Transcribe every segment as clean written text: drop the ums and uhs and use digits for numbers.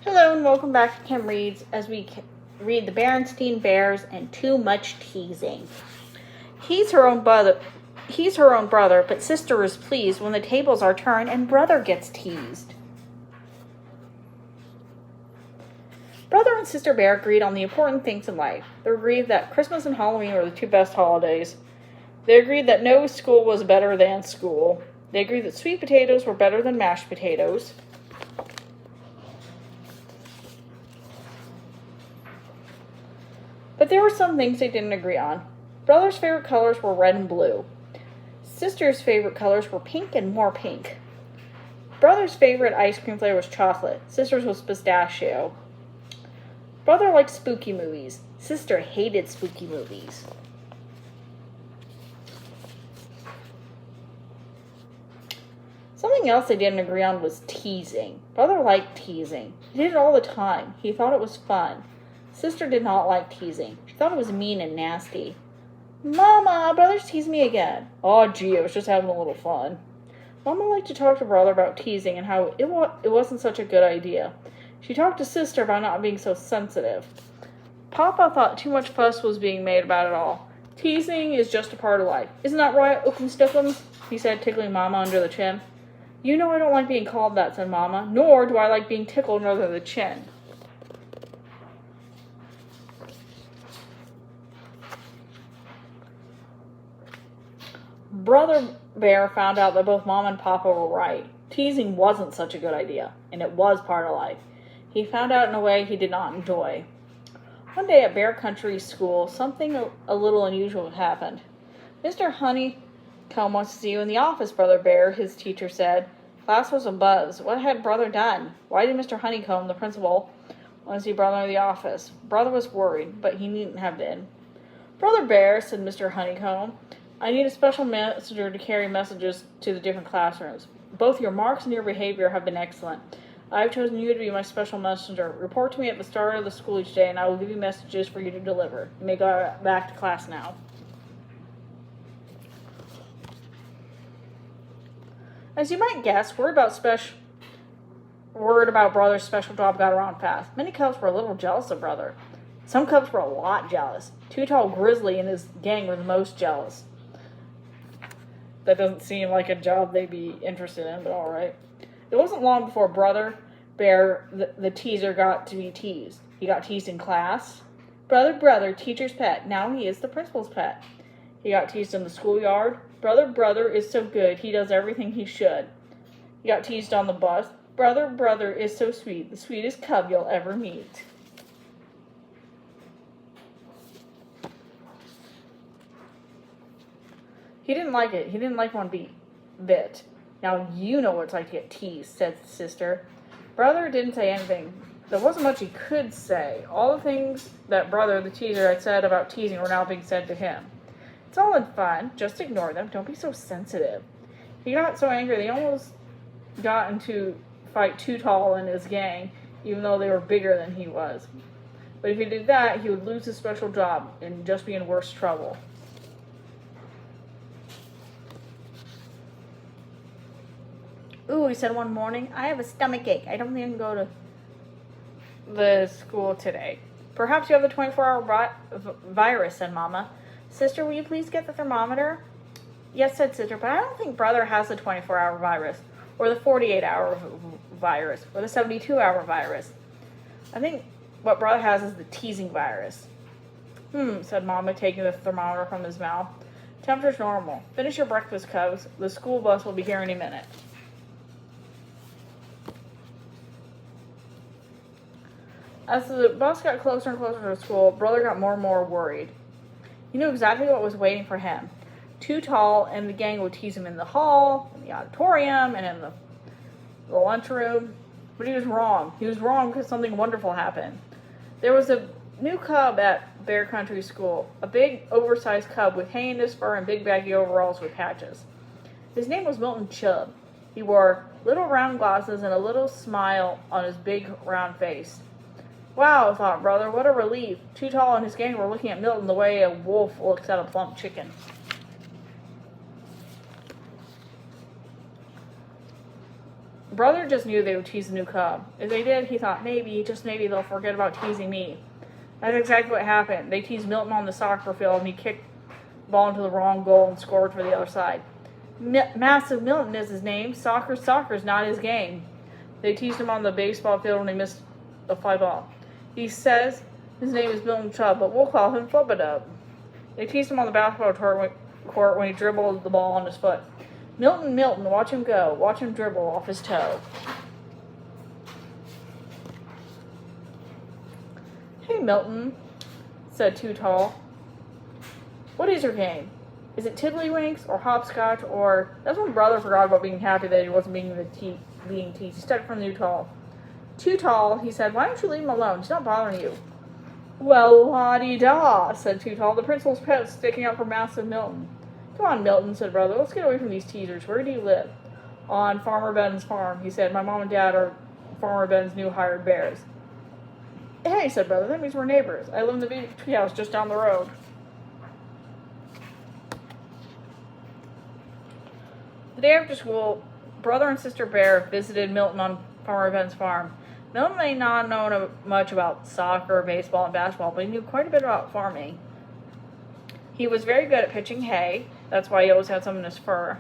Hello and welcome back to Kim Reads as we read the Bearenstain Bears and Too Much Teasing. He's her own brother, but sister is pleased when the tables are turned and brother gets teased. Brother and sister Bear agreed on the important things in life. They agreed that Christmas and Halloween were the two best holidays. They agreed that no school was better than school. They agreed that sweet potatoes were better than mashed potatoes. But there were some things they didn't agree on. Brother's favorite colors were red and blue. Sister's favorite colors were pink and more pink. Brother's favorite ice cream flavor was chocolate. Sister's was pistachio. Brother liked spooky movies. Sister hated spooky movies. Something else they didn't agree on was teasing. Brother liked teasing. He did it all the time. He thought it was fun. Sister did not like teasing. She thought it was mean and nasty. Mama, brother's teased me again. Oh, gee, I was just having a little fun. Mama liked to talk to brother about teasing and how it wasn't such a good idea. She talked to sister about not being so sensitive. Papa thought too much fuss was being made about it all. Teasing is just a part of life. Isn't that right, Ookums-Dookums? He said, tickling Mama under the chin. You know I don't like being called that, said Mama. Nor do I like being tickled under the chin. Brother Bear found out that both Mom and Papa were right. Teasing wasn't such a good idea, and it was part of life. He found out in a way he did not enjoy. One day at Bear Country School, something a little unusual happened. Mr. Honeycomb wants to see you in the office, Brother Bear, his teacher said. Class was abuzz. What had Brother done? Why did Mr. Honeycomb, the principal, want to see Brother in the office? Brother was worried, but he needn't have been. Brother Bear, said Mr. Honeycomb, I need a special messenger to carry messages to the different classrooms. Both your marks and your behavior have been excellent. I have chosen you to be my special messenger. Report to me at the start of the school each day, and I will give you messages for you to deliver. You may go back to class now. As you might guess, word about Brother's special job got around fast. Many cubs were a little jealous of Brother. Some cubs were a lot jealous. Too Tall Grizzly and his gang were the most jealous. That doesn't seem like a job they'd be interested in, but alright. It wasn't long before Brother Bear, the teaser, got to be teased. He got teased in class. Brother, teacher's pet. Now he is the principal's pet. He got teased in the schoolyard. Brother is so good. He does everything he should. He got teased on the bus. Brother is so sweet. The sweetest cub you'll ever meet. He didn't like it. He didn't like one bit. Now you know what it's like to get teased, said sister. Brother didn't say anything. There wasn't much he could say. All the things that Brother, the teaser, had said about teasing were now being said to him. It's all in fun. Just ignore them. Don't be so sensitive. He got so angry they almost got into fight Too Tall and his gang, even though they were bigger than he was. But if he did that, he would lose his special job and just be in worse trouble. Ooh, he said one morning, I have a stomach ache. I don't think I can go to the school today. Perhaps you have the 24-hour virus, said Mama. Sister, will you please get the thermometer? Yes, said Sister, but I don't think Brother has the 24-hour virus, or the 48-hour virus, or the 72-hour virus. I think what Brother has is the teasing virus. Said Mama, taking the thermometer from his mouth. Temperature's normal. Finish your breakfast, cubs. The school bus will be here any minute. As the bus got closer and closer to school, Brother got more and more worried. He knew exactly what was waiting for him. Too Tall and the gang would tease him in the hall, in the auditorium, and in the lunchroom. But he was wrong. He was wrong because something wonderful happened. There was a new cub at Bear Country School, a big, oversized cub with hay in his fur and big baggy overalls with patches. His name was Milton Chubb. He wore little round glasses and a little smile on his big, round face. Wow, thought Brother, what a relief. Too Tall and his gang were looking at Milton the way a wolf looks at a plump chicken. Brother just knew they would tease the new cub. If they did, he thought maybe, just maybe, they'll forget about teasing me. That's exactly what happened. They teased Milton on the soccer field, and he kicked the ball into the wrong goal and scored for the other side. Massive Milton is his name. Soccer's not his game. They teased him on the baseball field when he missed a fly ball. He says his name is Milton Chubb, but we'll call him Flubadub. They teased him on the basketball court when he dribbled the ball on his foot. Milton, watch him go. Watch him dribble off his toe. Hey, Milton, said Too Tall. What is your game? Is it tiddlywinks or hopscotch or... That's when Brother forgot about being happy that he wasn't being teased. He stuck from Too Tall. Too Tall, he said, why don't you leave him alone? He's not bothering you. Well, la-di-da, said Too Tall. The principal's pet sticking out for Massive Milton. Come on, Milton, said Brother. Let's get away from these teasers. Where do you live? On Farmer Ben's farm, he said. My mom and dad are Farmer Ben's new hired bears. Hey, said Brother. That means we're neighbors. I live in the big treehouse just down the road. The day after school, Brother and Sister Bear visited Milton on Farmer Ben's farm. Milton may not know much about soccer, baseball, and basketball, but he knew quite a bit about farming. He was very good at pitching hay. That's why he always had some in his fur.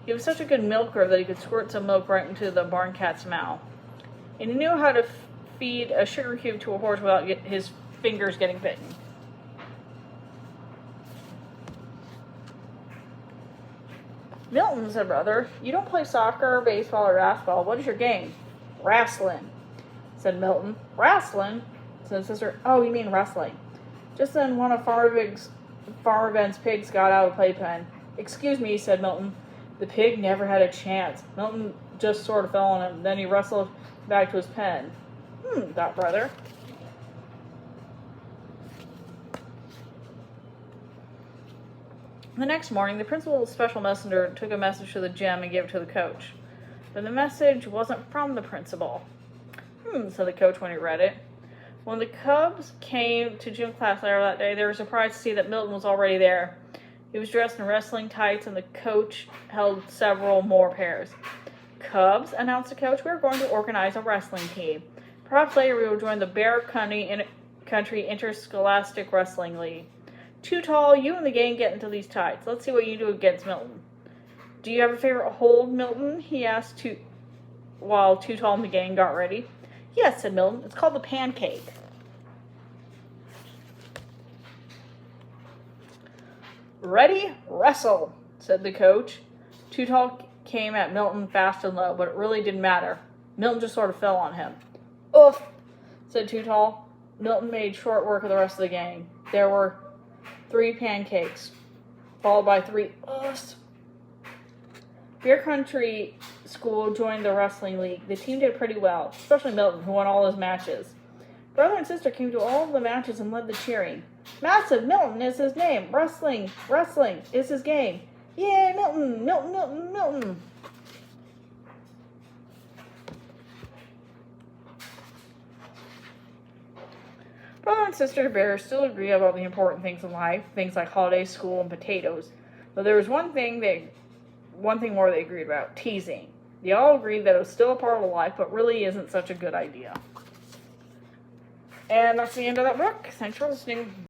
He was such a good milker that he could squirt some milk right into the barn cat's mouth. And he knew how to feed a sugar cube to a horse without his fingers getting bitten. Milton, said Brother, you don't play soccer, baseball, or basketball. What is your game? Wrestling, said Milton. Wrestling? Said Sister. Oh, you mean wrestling. Just then one of Farmer Ben's pigs got out of the playpen. Excuse me, said Milton. The pig never had a chance. Milton just sort of fell on him. Then he wrestled back to his pen. Thought Brother. The next morning, the principal's special messenger took a message to the gym and gave it to the coach. But the message wasn't from the principal. Said the coach when he read it. When the Cubs came to gym class later that day, they were surprised to see that Milton was already there. He was dressed in wrestling tights, and the coach held several more pairs. Cubs, announced the coach, we're going to organize a wrestling team. Perhaps later we will join the Bear Country Interscholastic Wrestling League. Too Tall, you and the gang get into these tights. Let's see what you do against Milton. Do you have a favorite hold, Milton? He asked while Too Tall and the gang got ready. Yes, said Milton. It's called the pancake. Ready? Wrestle, said the coach. Too Tall came at Milton fast and low, but it really didn't matter. Milton just sort of fell on him. Oof, said Too Tall. Milton made short work of the rest of the gang. There were 3 pancakes, followed by 3 oofs. Bear Country School joined the wrestling league. The team did pretty well, especially Milton, who won all his matches. Brother and Sister came to all of the matches and led the cheering. Massive Milton is his name. Wrestling is his game. Yay, Milton, Milton, Milton, Milton. Brother and Sister Bear still agree about the important things in life, things like holidays, school, and potatoes. But there was one thing more they agreed about, teasing. They all agreed that it was still a part of life, but really isn't such a good idea. And that's the end of that book. Thanks for listening.